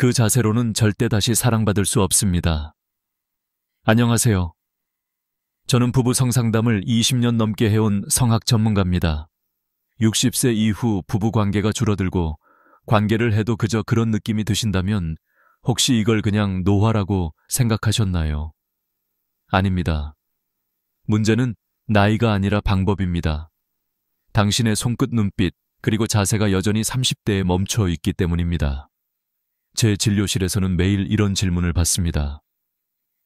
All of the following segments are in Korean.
그 자세로는 절대 다시 사랑받을 수 없습니다. 안녕하세요. 저는 부부 성상담을 20년 넘게 해온 성학 전문가입니다. 60세 이후 부부 관계가 줄어들고 관계를 해도 그저 그런 느낌이 드신다면 혹시 이걸 그냥 노화라고 생각하셨나요? 아닙니다. 문제는 나이가 아니라 방법입니다. 당신의 손끝 눈빛 그리고 자세가 여전히 30대에 멈춰 있기 때문입니다. 제 진료실에서는 매일 이런 질문을 받습니다.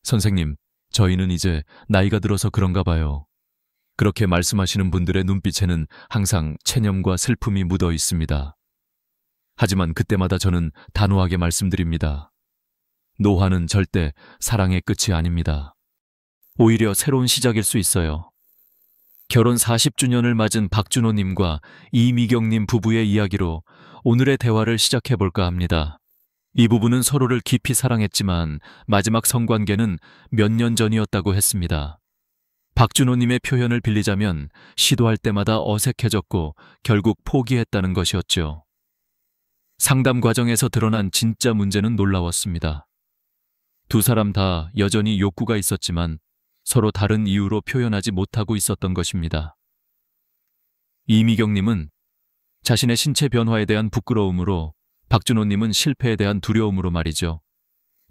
선생님, 저희는 이제 나이가 들어서 그런가 봐요. 그렇게 말씀하시는 분들의 눈빛에는 항상 체념과 슬픔이 묻어 있습니다. 하지만 그때마다 저는 단호하게 말씀드립니다. 노화는 절대 사랑의 끝이 아닙니다. 오히려 새로운 시작일 수 있어요. 결혼 40주년을 맞은 박준호님과 이미경님 부부의 이야기로 오늘의 대화를 시작해볼까 합니다. 이 부부는 서로를 깊이 사랑했지만 마지막 성관계는 몇 년 전이었다고 했습니다. 박준호님의 표현을 빌리자면 시도할 때마다 어색해졌고 결국 포기했다는 것이었죠. 상담 과정에서 드러난 진짜 문제는 놀라웠습니다. 두 사람 다 여전히 욕구가 있었지만 서로 다른 이유로 표현하지 못하고 있었던 것입니다. 이미경님은 자신의 신체 변화에 대한 부끄러움으로, 박준호님은 실패에 대한 두려움으로 말이죠.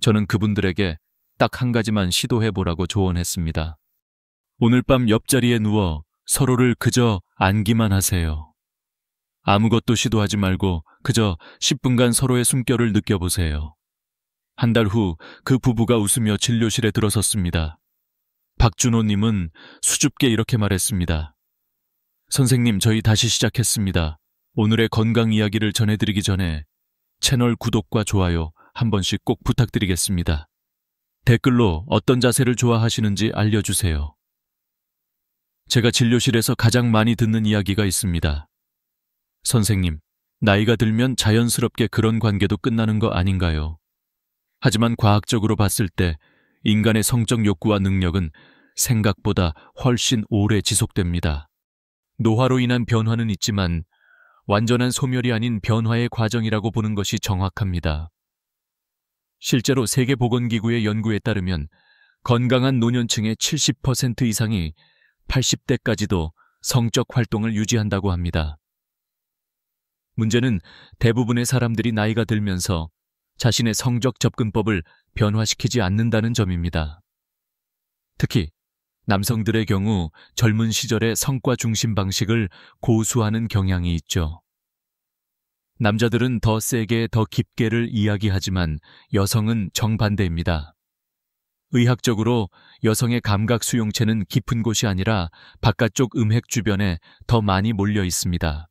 저는 그분들에게 딱 한 가지만 시도해보라고 조언했습니다. 오늘 밤 옆자리에 누워 서로를 그저 안기만 하세요. 아무것도 시도하지 말고 그저 10분간 서로의 숨결을 느껴보세요. 한 달 후 그 부부가 웃으며 진료실에 들어섰습니다. 박준호님은 수줍게 이렇게 말했습니다. 선생님, 저희 다시 시작했습니다. 오늘의 건강 이야기를 전해드리기 전에 채널 구독과 좋아요 한 번씩 꼭 부탁드리겠습니다. 댓글로 어떤 자세를 좋아하시는지 알려주세요. 제가 진료실에서 가장 많이 듣는 이야기가 있습니다. 선생님, 나이가 들면 자연스럽게 그런 관계도 끝나는 거 아닌가요? 하지만 과학적으로 봤을 때 인간의 성적 욕구와 능력은 생각보다 훨씬 오래 지속됩니다. 노화로 인한 변화는 있지만 완전한 소멸이 아닌 변화의 과정이라고 보는 것이 정확합니다. 실제로 세계보건기구의 연구에 따르면 건강한 노년층의 70% 이상이 80대까지도 성적 활동을 유지한다고 합니다. 문제는 대부분의 사람들이 나이가 들면서 자신의 성적 접근법을 변화시키지 않는다는 점입니다. 특히 남성들의 경우 젊은 시절의 성과 중심 방식을 고수하는 경향이 있죠. 남자들은 더 세게 더 깊게를 이야기하지만 여성은 정반대입니다. 의학적으로 여성의 감각 수용체는 깊은 곳이 아니라 바깥쪽 음핵 주변에 더 많이 몰려 있습니다.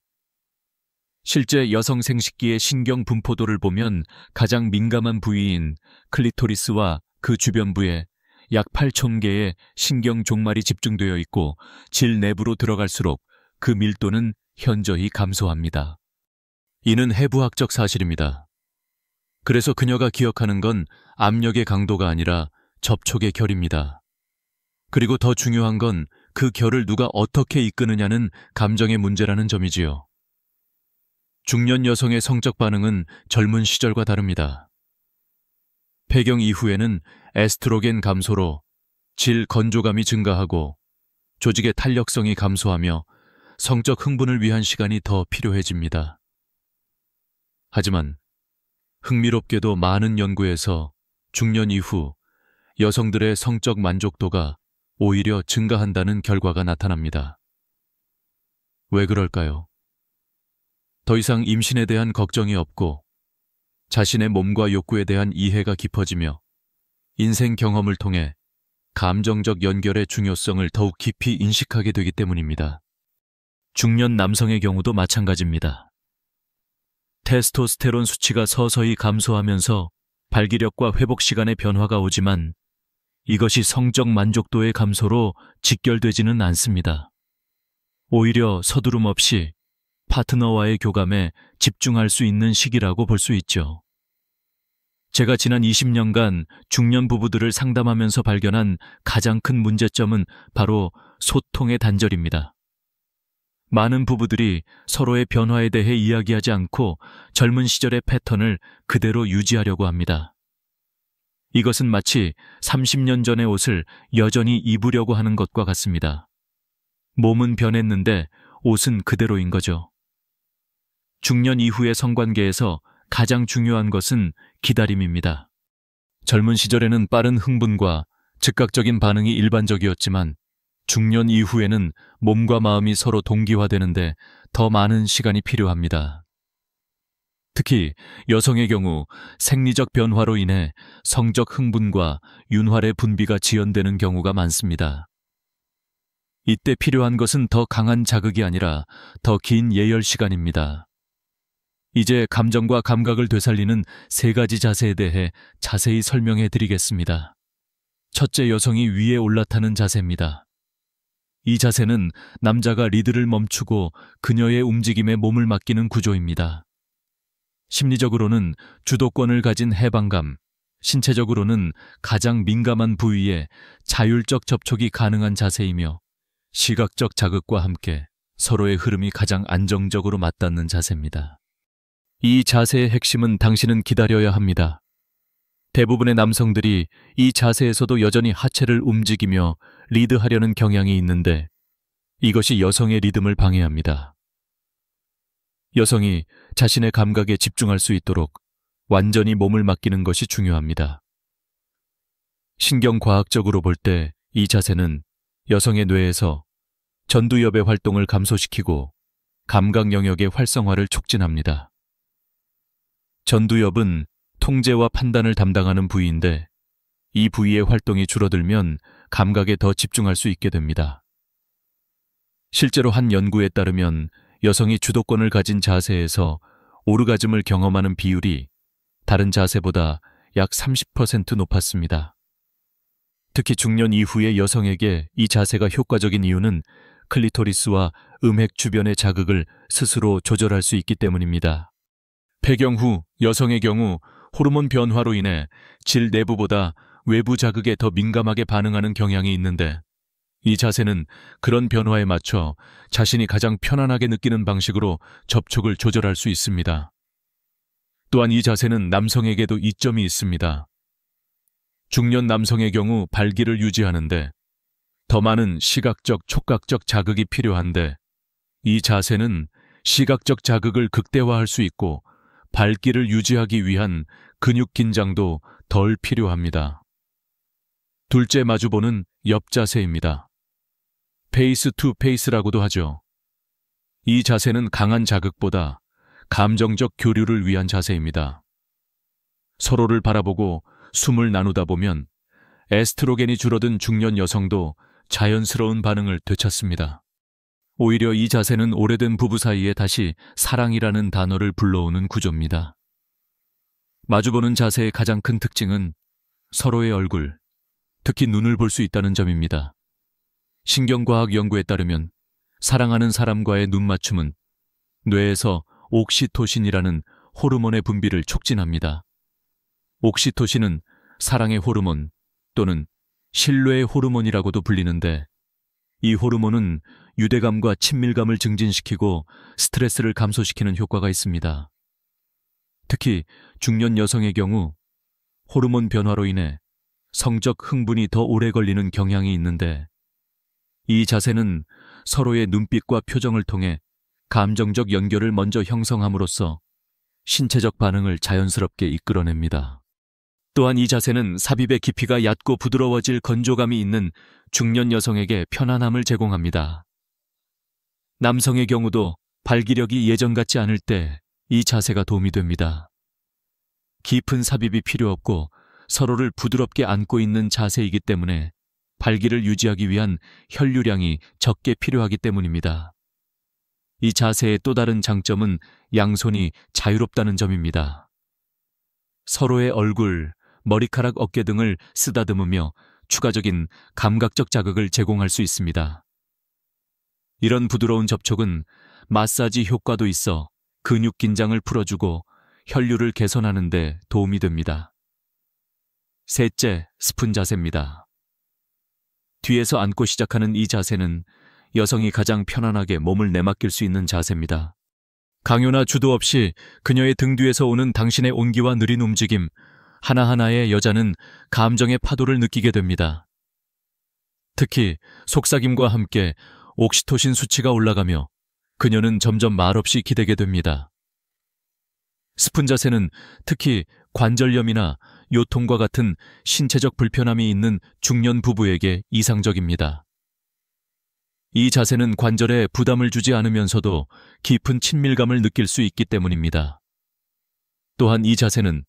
실제 여성 생식기의 신경 분포도를 보면 가장 민감한 부위인 클리토리스와 그 주변부에 약 8,000개의 신경 종말이 집중되어 있고 질 내부로 들어갈수록 그 밀도는 현저히 감소합니다. 이는 해부학적 사실입니다. 그래서 그녀가 기억하는 건 압력의 강도가 아니라 접촉의 결입니다. 그리고 더 중요한 건 그 결을 누가 어떻게 이끄느냐는 감정의 문제라는 점이지요. 중년 여성의 성적 반응은 젊은 시절과 다릅니다. 폐경 이후에는 에스트로겐 감소로 질 건조감이 증가하고 조직의 탄력성이 감소하며 성적 흥분을 위한 시간이 더 필요해집니다. 하지만 흥미롭게도 많은 연구에서 중년 이후 여성들의 성적 만족도가 오히려 증가한다는 결과가 나타납니다. 왜 그럴까요? 더 이상 임신에 대한 걱정이 없고 자신의 몸과 욕구에 대한 이해가 깊어지며 인생 경험을 통해 감정적 연결의 중요성을 더욱 깊이 인식하게 되기 때문입니다. 중년 남성의 경우도 마찬가지입니다. 테스토스테론 수치가 서서히 감소하면서 발기력과 회복 시간의 변화가 오지만 이것이 성적 만족도의 감소로 직결되지는 않습니다. 오히려 서두름 없이 파트너와의 교감에 집중할 수 있는 시기라고 볼 수 있죠. 제가 지난 20년간 중년 부부들을 상담하면서 발견한 가장 큰 문제점은 바로 소통의 단절입니다. 많은 부부들이 서로의 변화에 대해 이야기하지 않고 젊은 시절의 패턴을 그대로 유지하려고 합니다. 이것은 마치 30년 전의 옷을 여전히 입으려고 하는 것과 같습니다. 몸은 변했는데 옷은 그대로인 거죠. 중년 이후의 성관계에서 가장 중요한 것은 기다림입니다. 젊은 시절에는 빠른 흥분과 즉각적인 반응이 일반적이었지만 중년 이후에는 몸과 마음이 서로 동기화되는데 더 많은 시간이 필요합니다. 특히 여성의 경우 생리적 변화로 인해 성적 흥분과 윤활의 분비가 지연되는 경우가 많습니다. 이때 필요한 것은 더 강한 자극이 아니라 더 긴 예열 시간입니다. 이제 감정과 감각을 되살리는 3가지 자세에 대해 자세히 설명해 드리겠습니다. 첫째, 여성이 위에 올라타는 자세입니다. 이 자세는 남자가 리드를 멈추고 그녀의 움직임에 몸을 맡기는 구조입니다. 심리적으로는 주도권을 가진 해방감, 신체적으로는 가장 민감한 부위에 자율적 접촉이 가능한 자세이며 시각적 자극과 함께 서로의 흐름이 가장 안정적으로 맞닿는 자세입니다. 이 자세의 핵심은 당신은 기다려야 합니다. 대부분의 남성들이 이 자세에서도 여전히 하체를 움직이며 리드하려는 경향이 있는데 이것이 여성의 리듬을 방해합니다. 여성이 자신의 감각에 집중할 수 있도록 완전히 몸을 맡기는 것이 중요합니다. 신경과학적으로 볼 때 이 자세는 여성의 뇌에서 전두엽의 활동을 감소시키고 감각 영역의 활성화를 촉진합니다. 전두엽은 통제와 판단을 담당하는 부위인데 이 부위의 활동이 줄어들면 감각에 더 집중할 수 있게 됩니다. 실제로 한 연구에 따르면 여성이 주도권을 가진 자세에서 오르가즘을 경험하는 비율이 다른 자세보다 약 30% 높았습니다. 특히 중년 이후의 여성에게 이 자세가 효과적인 이유는 클리토리스와 음핵 주변의 자극을 스스로 조절할 수 있기 때문입니다. 폐경 후 여성의 경우 호르몬 변화로 인해 질 내부보다 외부 자극에 더 민감하게 반응하는 경향이 있는데 이 자세는 그런 변화에 맞춰 자신이 가장 편안하게 느끼는 방식으로 접촉을 조절할 수 있습니다. 또한 이 자세는 남성에게도 이점이 있습니다. 중년 남성의 경우 발기를 유지하는데 더 많은 시각적, 촉각적 자극이 필요한데 이 자세는 시각적 자극을 극대화할 수 있고 발기를 유지하기 위한 근육 긴장도 덜 필요합니다. 둘째 마주보는 옆자세입니다. 페이스 투 페이스라고도 하죠. 이 자세는 강한 자극보다 감정적 교류를 위한 자세입니다. 서로를 바라보고 숨을 나누다 보면 에스트로겐이 줄어든 중년 여성도 자연스러운 반응을 되찾습니다. 오히려 이 자세는 오래된 부부 사이에 다시 사랑이라는 단어를 불러오는 구조입니다. 마주보는 자세의 가장 큰 특징은 서로의 얼굴, 특히 눈을 볼 수 있다는 점입니다. 신경과학 연구에 따르면 사랑하는 사람과의 눈 맞춤은 뇌에서 옥시토신이라는 호르몬의 분비를 촉진합니다. 옥시토신은 사랑의 호르몬 또는 신뢰의 호르몬이라고도 불리는데 이 호르몬은 유대감과 친밀감을 증진시키고 스트레스를 감소시키는 효과가 있습니다. 특히 중년 여성의 경우 호르몬 변화로 인해 성적 흥분이 더 오래 걸리는 경향이 있는데 이 자세는 서로의 눈빛과 표정을 통해 감정적 연결을 먼저 형성함으로써 신체적 반응을 자연스럽게 이끌어냅니다. 또한 이 자세는 삽입의 깊이가 얕고 부드러워질 건조감이 있는 중년 여성에게 편안함을 제공합니다. 남성의 경우도 발기력이 예전 같지 않을 때 이 자세가 도움이 됩니다. 깊은 삽입이 필요 없고 서로를 부드럽게 안고 있는 자세이기 때문에 발기를 유지하기 위한 혈류량이 적게 필요하기 때문입니다. 이 자세의 또 다른 장점은 양손이 자유롭다는 점입니다. 서로의 얼굴, 머리카락, 어깨 등을 쓰다듬으며 추가적인 감각적 자극을 제공할 수 있습니다. 이런 부드러운 접촉은 마사지 효과도 있어 근육 긴장을 풀어주고 혈류를 개선하는 데 도움이 됩니다. 셋째, 스푼 자세입니다. 뒤에서 앉고 시작하는 이 자세는 여성이 가장 편안하게 몸을 내맡길 수 있는 자세입니다. 강요나 주도 없이 그녀의 등 뒤에서 오는 당신의 온기와 느린 움직임, 하나하나의 여자는 감정의 파도를 느끼게 됩니다. 특히 속삭임과 함께 옥시토신 수치가 올라가며 그녀는 점점 말없이 기대게 됩니다. 스푼 자세는 특히 관절염이나 요통과 같은 신체적 불편함이 있는 중년 부부에게 이상적입니다. 이 자세는 관절에 부담을 주지 않으면서도 깊은 친밀감을 느낄 수 있기 때문입니다. 또한 이 자세는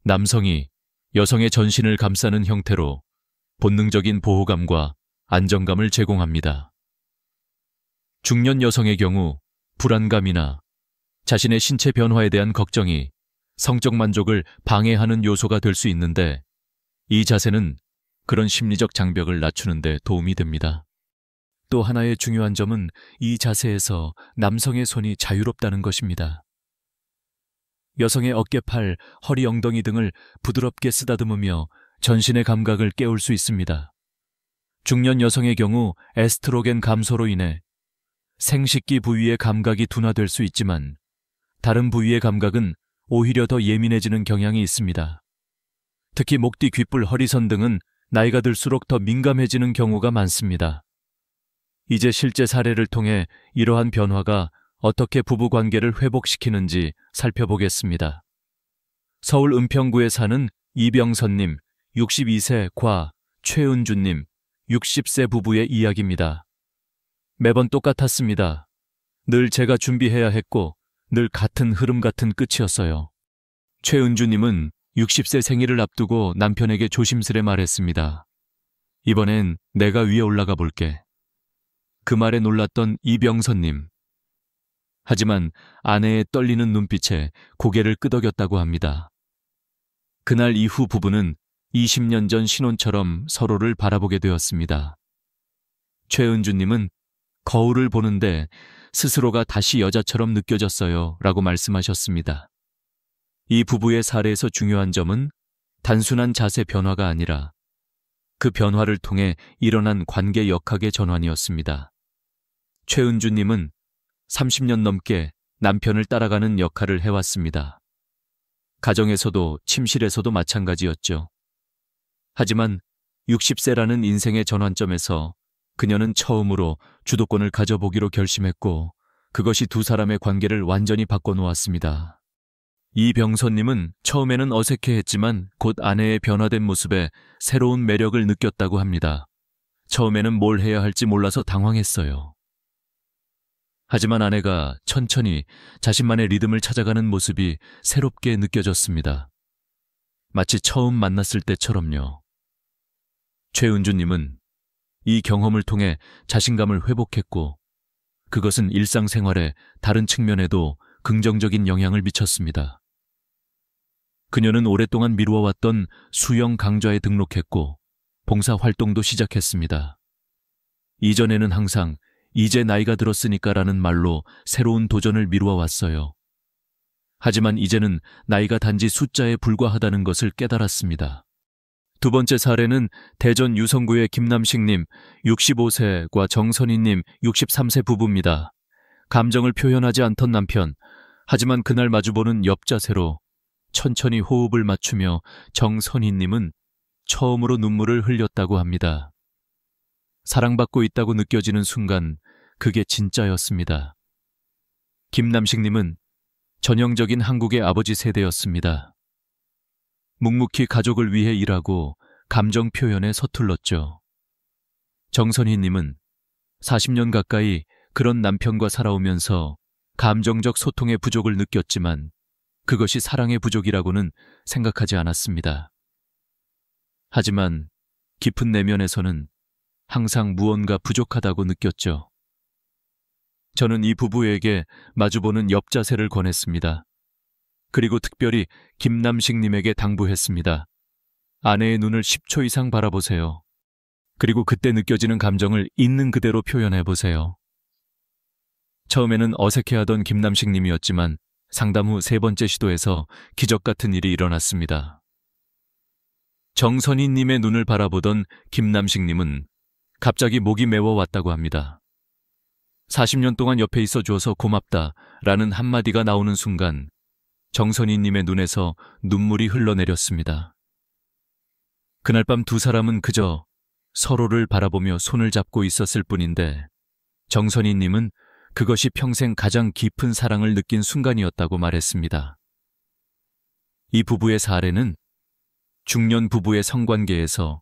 남성이 여성의 전신을 감싸는 형태로 본능적인 보호감과 안정감을 제공합니다. 중년 여성의 경우 불안감이나 자신의 신체 변화에 대한 걱정이 성적 만족을 방해하는 요소가 될 수 있는데, 이 자세는 그런 심리적 장벽을 낮추는 데 도움이 됩니다. 또 하나의 중요한 점은 이 자세에서 남성의 손이 자유롭다는 것입니다. 여성의 어깨팔, 허리, 엉덩이 등을 부드럽게 쓰다듬으며 전신의 감각을 깨울 수 있습니다. 중년 여성의 경우 에스트로겐 감소로 인해 생식기 부위의 감각이 둔화될 수 있지만 다른 부위의 감각은 오히려 더 예민해지는 경향이 있습니다. 특히 목 뒤, 귓불, 허리선 등은 나이가 들수록 더 민감해지는 경우가 많습니다. 이제 실제 사례를 통해 이러한 변화가 어떻게 부부관계를 회복시키는지 살펴보겠습니다. 서울 은평구에 사는 이병선님, 62세 과 최은주님, 60세 부부의 이야기입니다. 매번 똑같았습니다. 늘 제가 준비해야 했고 늘 같은 흐름 같은 끝이었어요. 최은주님은 60세 생일을 앞두고 남편에게 조심스레 말했습니다. 이번엔 내가 위에 올라가 볼게. 그 말에 놀랐던 이병선님. 하지만 아내의 떨리는 눈빛에 고개를 끄덕였다고 합니다. 그날 이후 부부는 20년 전 신혼처럼 서로를 바라보게 되었습니다. 최은주님은 거울을 보는데 스스로가 다시 여자처럼 느껴졌어요 라고 말씀하셨습니다. 이 부부의 사례에서 중요한 점은 단순한 자세 변화가 아니라 그 변화를 통해 일어난 관계 역학의 전환이었습니다. 최은주님은 30년 넘게 남편을 따라가는 역할을 해왔습니다. 가정에서도 침실에서도 마찬가지였죠. 하지만 60세라는 인생의 전환점에서 그녀는 처음으로 주도권을 가져보기로 결심했고 그것이 두 사람의 관계를 완전히 바꿔놓았습니다. 이병선님은 처음에는 어색해했지만 곧 아내의 변화된 모습에 새로운 매력을 느꼈다고 합니다. 처음에는 뭘 해야 할지 몰라서 당황했어요. 하지만 아내가 천천히 자신만의 리듬을 찾아가는 모습이 새롭게 느껴졌습니다. 마치 처음 만났을 때처럼요. 최은주님은 이 경험을 통해 자신감을 회복했고 그것은 일상생활의 다른 측면에도 긍정적인 영향을 미쳤습니다. 그녀는 오랫동안 미루어왔던 수영 강좌에 등록했고 봉사활동도 시작했습니다. 이전에는 항상 이제 나이가 들었으니까라는 말로 새로운 도전을 미루어왔어요. 하지만 이제는 나이가 단지 숫자에 불과하다는 것을 깨달았습니다. 두 번째 사례는 대전 유성구의 김남식님 65세과 정선희님 63세 부부입니다. 감정을 표현하지 않던 남편, 하지만 그날 마주보는 옆자세로 천천히 호흡을 맞추며 정선희님은 처음으로 눈물을 흘렸다고 합니다. 사랑받고 있다고 느껴지는 순간 그게 진짜였습니다. 김남식님은 전형적인 한국의 아버지 세대였습니다. 묵묵히 가족을 위해 일하고 감정 표현에 서툴렀죠. 정선희님은 40년 가까이 그런 남편과 살아오면서 감정적 소통의 부족을 느꼈지만 그것이 사랑의 부족이라고는 생각하지 않았습니다. 하지만 깊은 내면에서는 항상 무언가 부족하다고 느꼈죠. 저는 이 부부에게 마주보는 옆자세를 권했습니다. 그리고 특별히 김남식님에게 당부했습니다. 아내의 눈을 10초 이상 바라보세요. 그리고 그때 느껴지는 감정을 있는 그대로 표현해보세요. 처음에는 어색해하던 김남식님이었지만 상담 후 세 번째 시도에서 기적 같은 일이 일어났습니다. 정선희님의 눈을 바라보던 김남식님은 갑자기 목이 메워왔다고 합니다. 40년 동안 옆에 있어 줘서 고맙다 라는 한마디가 나오는 순간 정선희님의 눈에서 눈물이 흘러내렸습니다. 그날 밤 두 사람은 그저 서로를 바라보며 손을 잡고 있었을 뿐인데 정선희님은 그것이 평생 가장 깊은 사랑을 느낀 순간이었다고 말했습니다. 이 부부의 사례는 중년 부부의 성관계에서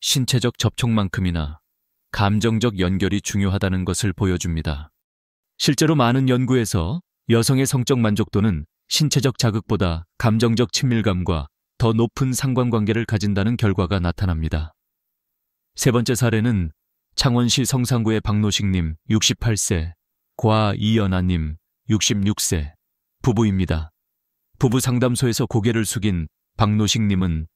신체적 접촉만큼이나 감정적 연결이 중요하다는 것을 보여줍니다. 실제로 많은 연구에서 여성의 성적 만족도는 신체적 자극보다 감정적 친밀감과 더 높은 상관관계를 가진다는 결과가 나타납니다. 세 번째 사례는 창원시 성산구의 박노식님 68세, 과 이연아님 66세 부부입니다. 부부 상담소에서 고개를 숙인 박노식님은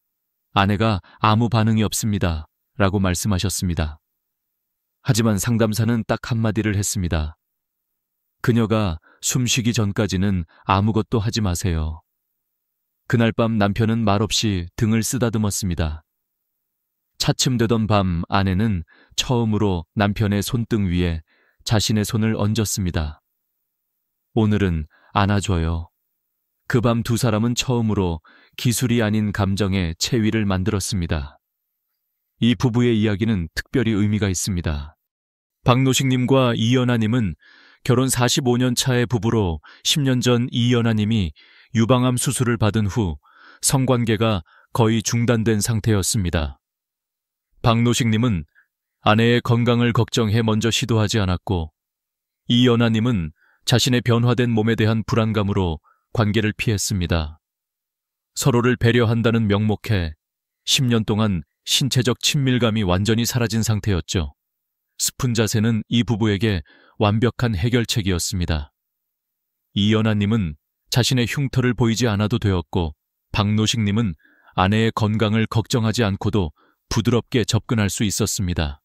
아내가 아무 반응이 없습니다 라고 말씀하셨습니다. 하지만 상담사는 딱 한마디를 했습니다. 그녀가 숨쉬기 전까지는 아무것도 하지 마세요. 그날 밤 남편은 말없이 등을 쓰다듬었습니다. 차츰되던 밤 아내는 처음으로 남편의 손등 위에 자신의 손을 얹었습니다. 오늘은 안아줘요. 그 밤 두 사람은 처음으로 기술이 아닌 감정의 체위를 만들었습니다. 이 부부의 이야기는 특별히 의미가 있습니다. 박노식님과 이연아님은 결혼 45년 차의 부부로 10년 전 이연아님이 유방암 수술을 받은 후 성관계가 거의 중단된 상태였습니다. 박노식님은 아내의 건강을 걱정해 먼저 시도하지 않았고 이연아님은 자신의 변화된 몸에 대한 불안감으로 관계를 피했습니다. 서로를 배려한다는 명목에 10년 동안 신체적 친밀감이 완전히 사라진 상태였죠. 스푼 자세는 이 부부에게 완벽한 해결책이었습니다. 이연아님은 자신의 흉터를 보이지 않아도 되었고 박노식님은 아내의 건강을 걱정하지 않고도 부드럽게 접근할 수 있었습니다.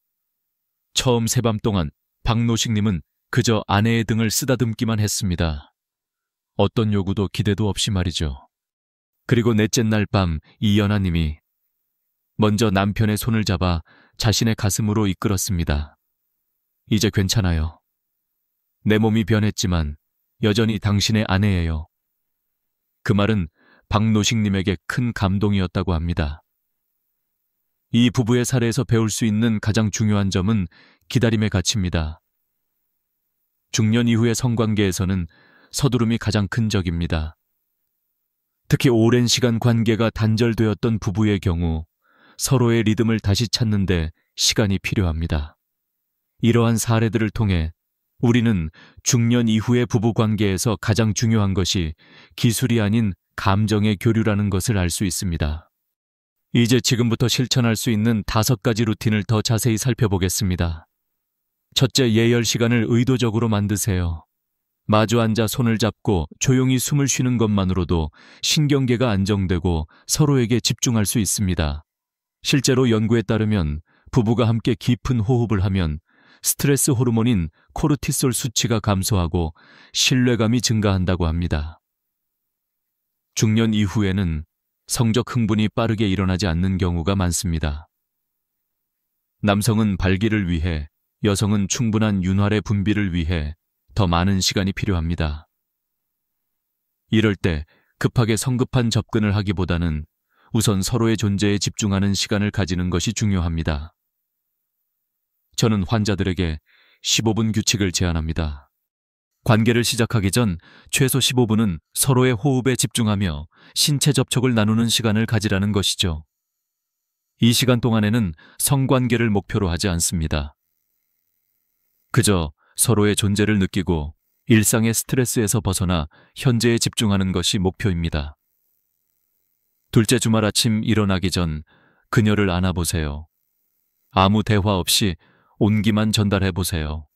처음 새밤 동안 박노식님은 그저 아내의 등을 쓰다듬기만 했습니다. 어떤 요구도 기대도 없이 말이죠. 그리고 넷째 날 밤 이연아님이 먼저 남편의 손을 잡아 자신의 가슴으로 이끌었습니다. 이제 괜찮아요. 내 몸이 변했지만 여전히 당신의 아내예요. 그 말은 박노식님에게 큰 감동이었다고 합니다. 이 부부의 사례에서 배울 수 있는 가장 중요한 점은 기다림의 가치입니다. 중년 이후의 성관계에서는 서두름이 가장 큰 적입니다. 특히 오랜 시간 관계가 단절되었던 부부의 경우 서로의 리듬을 다시 찾는데 시간이 필요합니다. 이러한 사례들을 통해 우리는 중년 이후의 부부 관계에서 가장 중요한 것이 기술이 아닌 감정의 교류라는 것을 알 수 있습니다. 이제 지금부터 실천할 수 있는 5가지 루틴을 더 자세히 살펴보겠습니다. 첫째, 예열 시간을 의도적으로 만드세요. 마주 앉아 손을 잡고 조용히 숨을 쉬는 것만으로도 신경계가 안정되고 서로에게 집중할 수 있습니다. 실제로 연구에 따르면 부부가 함께 깊은 호흡을 하면 스트레스 호르몬인 코르티솔 수치가 감소하고 신뢰감이 증가한다고 합니다. 중년 이후에는 성적 흥분이 빠르게 일어나지 않는 경우가 많습니다. 남성은 발기를 위해, 여성은 충분한 윤활의 분비를 위해 더 많은 시간이 필요합니다. 이럴 때 급하게 성급한 접근을 하기보다는 우선 서로의 존재에 집중하는 시간을 가지는 것이 중요합니다. 저는 환자들에게 15분 규칙을 제안합니다. 관계를 시작하기 전 최소 15분은 서로의 호흡에 집중하며 신체 접촉을 나누는 시간을 가지라는 것이죠. 이 시간 동안에는 성관계를 목표로 하지 않습니다. 그저 서로의 존재를 느끼고 일상의 스트레스에서 벗어나 현재에 집중하는 것이 목표입니다. 둘째 주말 아침 일어나기 전 그녀를 안아보세요. 아무 대화 없이 온기만 전달해보세요.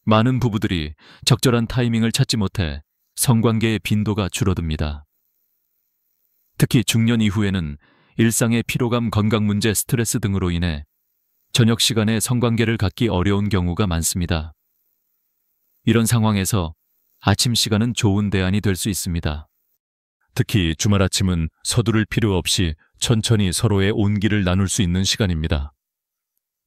많은 부부들이 적절한 타이밍을 찾지 못해 성관계의 빈도가 줄어듭니다. 특히 중년 이후에는 일상의 피로감, 건강 문제, 스트레스 등으로 인해 저녁 시간에 성관계를 갖기 어려운 경우가 많습니다. 이런 상황에서 아침 시간은 좋은 대안이 될 수 있습니다. 특히 주말 아침은 서두를 필요 없이 천천히 서로의 온기를 나눌 수 있는 시간입니다.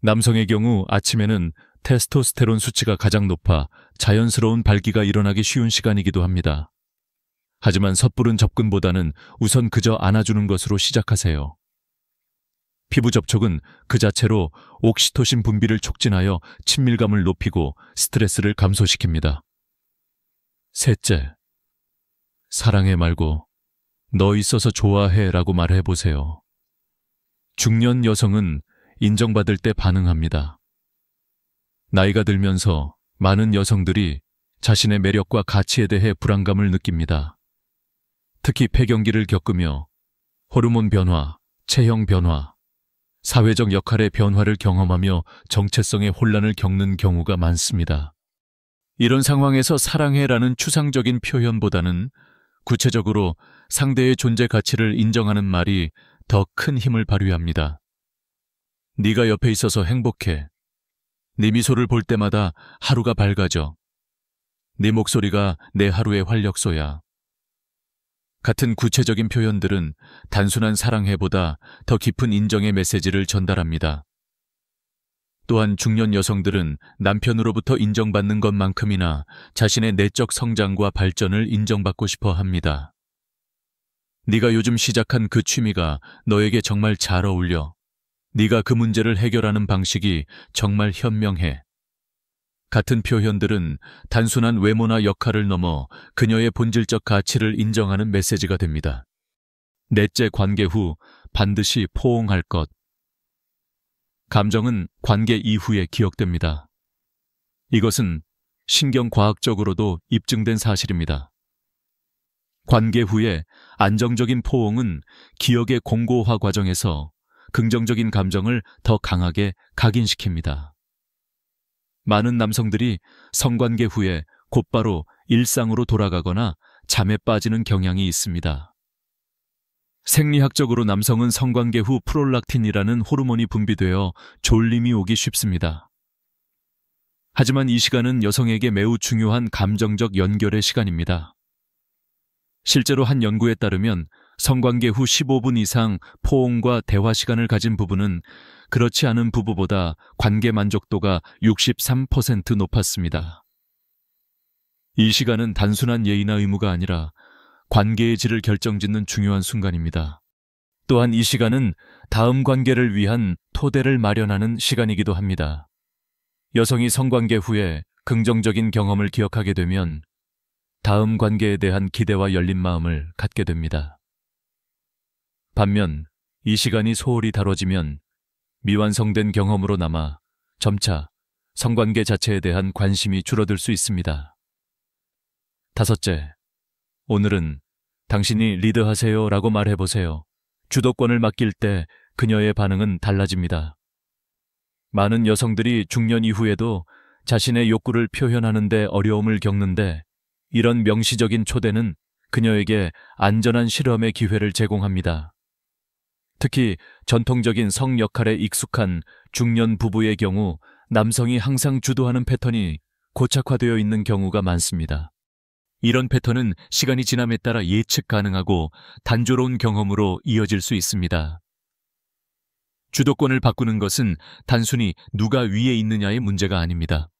남성의 경우 아침에는 테스토스테론 수치가 가장 높아 자연스러운 발기가 일어나기 쉬운 시간이기도 합니다. 하지만 섣부른 접근보다는 우선 그저 안아주는 것으로 시작하세요. 피부 접촉은 그 자체로 옥시토신 분비를 촉진하여 친밀감을 높이고 스트레스를 감소시킵니다. 셋째, 사랑해 말고 너 있어서 좋아해 라고 말해보세요. 중년 여성은 인정받을 때 반응합니다. 나이가 들면서 많은 여성들이 자신의 매력과 가치에 대해 불안감을 느낍니다. 특히 폐경기를 겪으며 호르몬 변화, 체형 변화, 사회적 역할의 변화를 경험하며 정체성의 혼란을 겪는 경우가 많습니다. 이런 상황에서 사랑해라는 추상적인 표현보다는 구체적으로 상대의 존재 가치를 인정하는 말이 더 큰 힘을 발휘합니다. 네가 옆에 있어서 행복해. 네 미소를 볼 때마다 하루가 밝아져. 네 목소리가 내 하루의 활력소야. 같은 구체적인 표현들은 단순한 사랑해보다 더 깊은 인정의 메시지를 전달합니다. 또한 중년 여성들은 남편으로부터 인정받는 것만큼이나 자신의 내적 성장과 발전을 인정받고 싶어 합니다. 네가 요즘 시작한 그 취미가 너에게 정말 잘 어울려. 네가 그 문제를 해결하는 방식이 정말 현명해. 같은 표현들은 단순한 외모나 역할을 넘어 그녀의 본질적 가치를 인정하는 메시지가 됩니다. 넷째, 관계 후 반드시 포옹할 것. 감정은 관계 이후에 기억됩니다. 이것은 신경과학적으로도 입증된 사실입니다. 관계 후에 안정적인 포옹은 기억의 공고화 과정에서 긍정적인 감정을 더 강하게 각인시킵니다. 많은 남성들이 성관계 후에 곧바로 일상으로 돌아가거나 잠에 빠지는 경향이 있습니다. 생리학적으로 남성은 성관계 후 프롤락틴이라는 호르몬이 분비되어 졸림이 오기 쉽습니다. 하지만 이 시간은 여성에게 매우 중요한 감정적 연결의 시간입니다. 실제로 한 연구에 따르면 성관계 후 15분 이상 포옹과 대화 시간을 가진 부부는 그렇지 않은 부부보다 관계 만족도가 63% 높았습니다. 이 시간은 단순한 예의나 의무가 아니라 관계의 질을 결정짓는 중요한 순간입니다. 또한 이 시간은 다음 관계를 위한 토대를 마련하는 시간이기도 합니다. 여성이 성관계 후에 긍정적인 경험을 기억하게 되면 다음 관계에 대한 기대와 열린 마음을 갖게 됩니다. 반면 이 시간이 소홀히 다뤄지면 미완성된 경험으로 남아 점차 성관계 자체에 대한 관심이 줄어들 수 있습니다. 다섯째, 오늘은 당신이 리드하세요 라고 말해보세요. 주도권을 맡길 때 그녀의 반응은 달라집니다. 많은 여성들이 중년 이후에도 자신의 욕구를 표현하는 데 어려움을 겪는데 이런 명시적인 초대는 그녀에게 안전한 실험의 기회를 제공합니다. 특히 전통적인 성 역할에 익숙한 중년 부부의 경우 남성이 항상 주도하는 패턴이 고착화되어 있는 경우가 많습니다. 이런 패턴은 시간이 지남에 따라 예측 가능하고 단조로운 경험으로 이어질 수 있습니다. 주도권을 바꾸는 것은 단순히 누가 위에 있느냐의 문제가 아닙니다.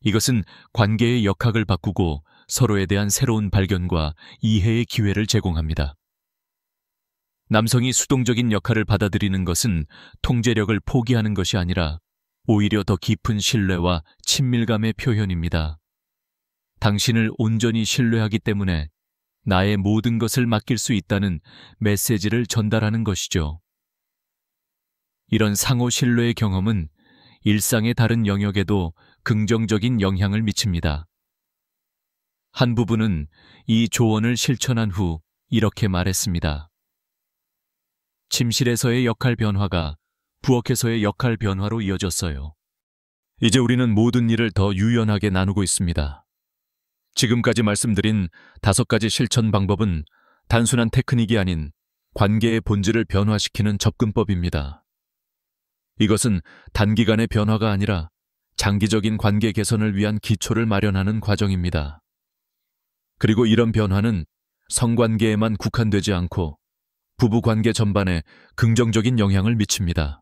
이것은 관계의 역학을 바꾸고 서로에 대한 새로운 발견과 이해의 기회를 제공합니다. 남성이 수동적인 역할을 받아들이는 것은 통제력을 포기하는 것이 아니라 오히려 더 깊은 신뢰와 친밀감의 표현입니다. 당신을 온전히 신뢰하기 때문에 나의 모든 것을 맡길 수 있다는 메시지를 전달하는 것이죠. 이런 상호 신뢰의 경험은 일상의 다른 영역에도 긍정적인 영향을 미칩니다. 한 부부는 이 조언을 실천한 후 이렇게 말했습니다. 침실에서의 역할 변화가 부엌에서의 역할 변화로 이어졌어요. 이제 우리는 모든 일을 더 유연하게 나누고 있습니다. 지금까지 말씀드린 5가지 실천 방법은 단순한 테크닉이 아닌 관계의 본질을 변화시키는 접근법입니다. 이것은 단기간의 변화가 아니라 장기적인 관계 개선을 위한 기초를 마련하는 과정입니다. 그리고 이런 변화는 성관계에만 국한되지 않고 부부관계 전반에 긍정적인 영향을 미칩니다.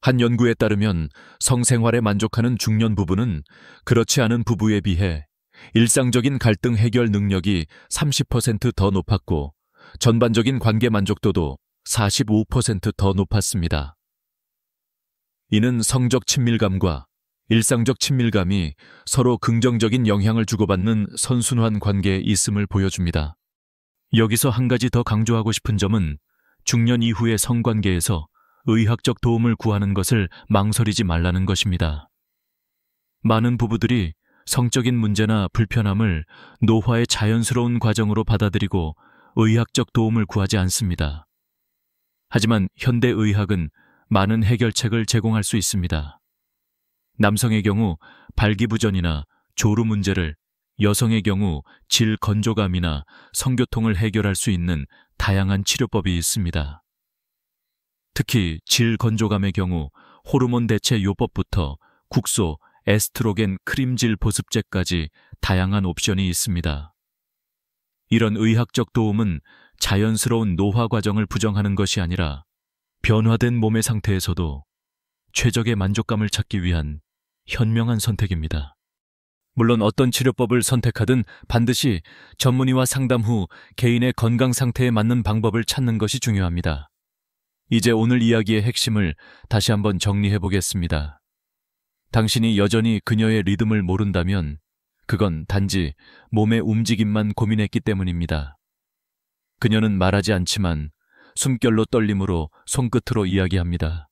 한 연구에 따르면 성생활에 만족하는 중년 부부는 그렇지 않은 부부에 비해 일상적인 갈등 해결 능력이 30% 더 높았고 전반적인 관계 만족도도 45% 더 높았습니다. 이는 성적 친밀감과 일상적 친밀감이 서로 긍정적인 영향을 주고받는 선순환 관계에 있음을 보여줍니다. 여기서 한 가지 더 강조하고 싶은 점은 중년 이후의 성관계에서 의학적 도움을 구하는 것을 망설이지 말라는 것입니다. 많은 부부들이 성적인 문제나 불편함을 노화의 자연스러운 과정으로 받아들이고 의학적 도움을 구하지 않습니다. 하지만 현대의학은 많은 해결책을 제공할 수 있습니다. 남성의 경우 발기부전이나 조루 문제를, 여성의 경우 질 건조감이나 성교통을 해결할 수 있는 다양한 치료법이 있습니다. 특히 질 건조감의 경우 호르몬 대체 요법부터 국소, 에스트로겐 크림질 보습제까지 다양한 옵션이 있습니다. 이런 의학적 도움은 자연스러운 노화 과정을 부정하는 것이 아니라 변화된 몸의 상태에서도 최적의 만족감을 찾기 위한 현명한 선택입니다. 물론 어떤 치료법을 선택하든 반드시 전문의와 상담 후 개인의 건강 상태에 맞는 방법을 찾는 것이 중요합니다. 이제 오늘 이야기의 핵심을 다시 한번 정리해 보겠습니다. 당신이 여전히 그녀의 리듬을 모른다면 그건 단지 몸의 움직임만 고민했기 때문입니다. 그녀는 말하지 않지만 숨결로 떨림으로 손끝으로 이야기합니다.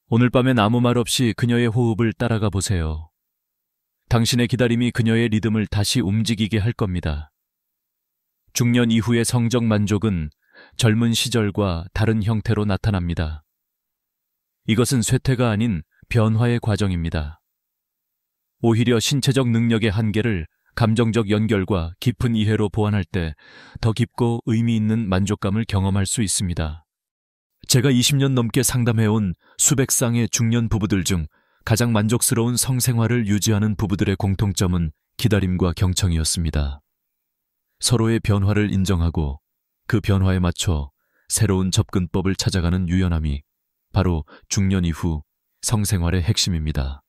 오늘 밤엔 아무 말 없이 그녀의 호흡을 따라가 보세요. 당신의 기다림이 그녀의 리듬을 다시 움직이게 할 겁니다. 중년 이후의 성적 만족은 젊은 시절과 다른 형태로 나타납니다. 이것은 쇠퇴가 아닌 변화의 과정입니다. 오히려 신체적 능력의 한계를 감정적 연결과 깊은 이해로 보완할 때 더 깊고 의미 있는 만족감을 경험할 수 있습니다. 제가 20년 넘게 상담해온 수백 쌍의 중년 부부들 중 가장 만족스러운 성생활을 유지하는 부부들의 공통점은 기다림과 경청이었습니다. 서로의 변화를 인정하고 그 변화에 맞춰 새로운 접근법을 찾아가는 유연함이 바로 중년 이후 성생활의 핵심입니다.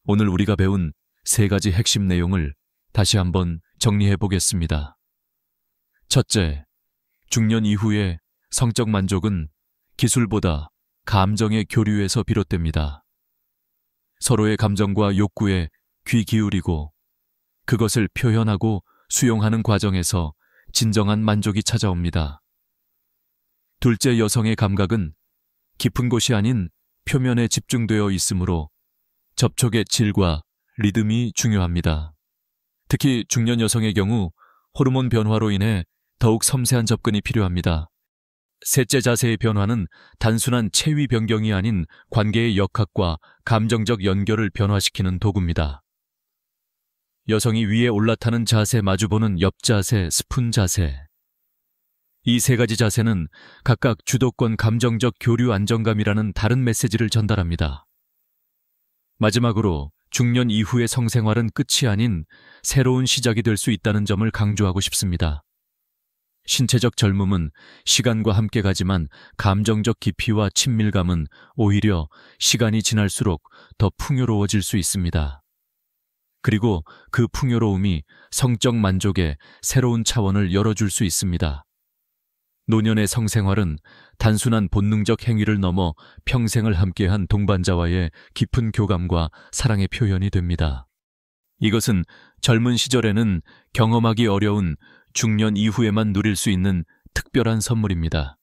오늘 우리가 배운 3가지 핵심 내용을 다시 한번 정리해 보겠습니다. 첫째, 중년 이후의 성적 만족은 기술보다 감정의 교류에서 비롯됩니다. 서로의 감정과 욕구에 귀 기울이고 그것을 표현하고 수용하는 과정에서 진정한 만족이 찾아옵니다. 둘째, 여성의 감각은 깊은 곳이 아닌 표면에 집중되어 있으므로 접촉의 질과 리듬이 중요합니다. 특히 중년 여성의 경우 호르몬 변화로 인해 더욱 섬세한 접근이 필요합니다. 셋째, 자세의 변화는 단순한 체위 변경이 아닌 관계의 역학과 감정적 연결을 변화시키는 도구입니다. 여성이 위에 올라타는 자세, 마주보는 옆자세, 스푼 자세. 이 3가지 자세는 각각 주도권, 감정적 교류 안정감이라는 다른 메시지를 전달합니다. 마지막으로 중년 이후의 성생활은 끝이 아닌 새로운 시작이 될 수 있다는 점을 강조하고 싶습니다. 신체적 젊음은 시간과 함께 가지만 감정적 깊이와 친밀감은 오히려 시간이 지날수록 더 풍요로워질 수 있습니다. 그리고 그 풍요로움이 성적 만족의 새로운 차원을 열어줄 수 있습니다. 노년의 성생활은 단순한 본능적 행위를 넘어 평생을 함께한 동반자와의 깊은 교감과 사랑의 표현이 됩니다. 이것은 젊은 시절에는 경험하기 어려운 중년 이후에만 누릴 수 있는 특별한 선물입니다.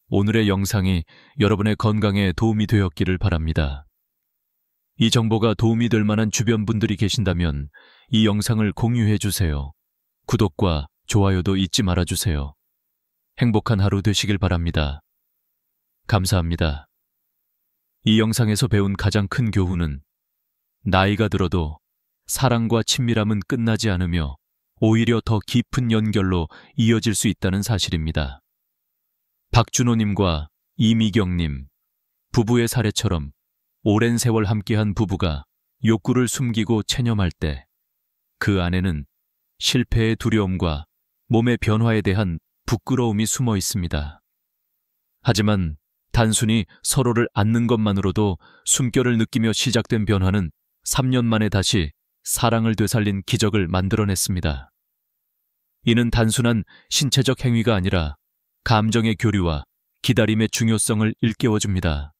오늘의 영상이 여러분의 건강에 도움이 되었기를 바랍니다. 이 정보가 도움이 될 만한 주변 분들이 계신다면 이 영상을 공유해 주세요. 구독과 좋아요도 잊지 말아주세요. 행복한 하루 되시길 바랍니다. 감사합니다. 이 영상에서 배운 가장 큰 교훈은 나이가 들어도 사랑과 친밀함은 끝나지 않으며 오히려 더 깊은 연결로 이어질 수 있다는 사실입니다. 박준호님과 이미경님, 부부의 사례처럼 오랜 세월 함께한 부부가 욕구를 숨기고 체념할 때 그 안에는 실패의 두려움과 몸의 변화에 대한 부끄러움이 숨어 있습니다. 하지만 단순히 서로를 안는 것만으로도 숨결을 느끼며 시작된 변화는 3년 만에 다시 사랑을 되살린 기적을 만들어냈습니다. 이는 단순한 신체적 행위가 아니라 감정의 교류와 기다림의 중요성을 일깨워줍니다.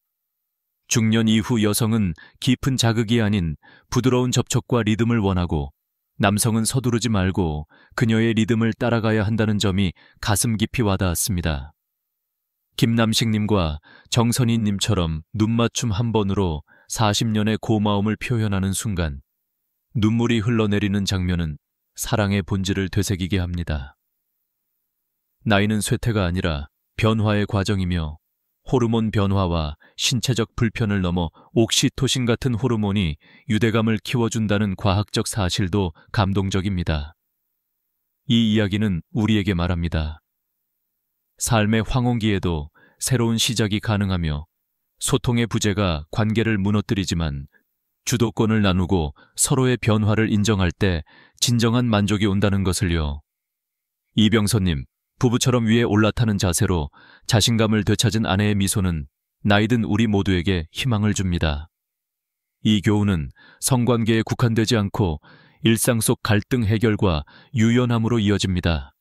중년 이후 여성은 깊은 자극이 아닌 부드러운 접촉과 리듬을 원하고, 남성은 서두르지 말고 그녀의 리듬을 따라가야 한다는 점이 가슴 깊이 와닿았습니다. 김남식님과 정선희님처럼 눈맞춤 한 번으로 40년의 고마움을 표현하는 순간, 눈물이 흘러내리는 장면은 사랑의 본질을 되새기게 합니다. 나이는 쇠퇴가 아니라 변화의 과정이며, 호르몬 변화와 신체적 불편을 넘어 옥시토신 같은 호르몬이 유대감을 키워준다는 과학적 사실도 감동적입니다. 이 이야기는 우리에게 말합니다. 삶의 황혼기에도 새로운 시작이 가능하며, 소통의 부재가 관계를 무너뜨리지만 주도권을 나누고 서로의 변화를 인정할 때 진정한 만족이 온다는 것을요. 이병선님, 부부처럼 위에 올라타는 자세로 자신감을 되찾은 아내의 미소는 나이든 우리 모두에게 희망을 줍니다. 이 교훈은 성관계에 국한되지 않고 일상 속 갈등 해결과 유연함으로 이어집니다.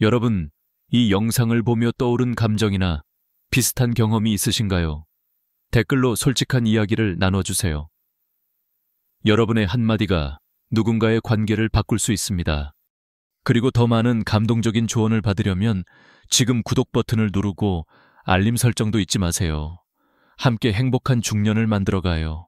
여러분, 이 영상을 보며 떠오른 감정이나 비슷한 경험이 있으신가요? 댓글로 솔직한 이야기를 나눠주세요. 여러분의 한마디가 누군가의 관계를 바꿀 수 있습니다. 그리고 더 많은 감동적인 조언을 받으려면 지금 구독 버튼을 누르고 알림 설정도 잊지 마세요. 함께 행복한 중년을 만들어가요.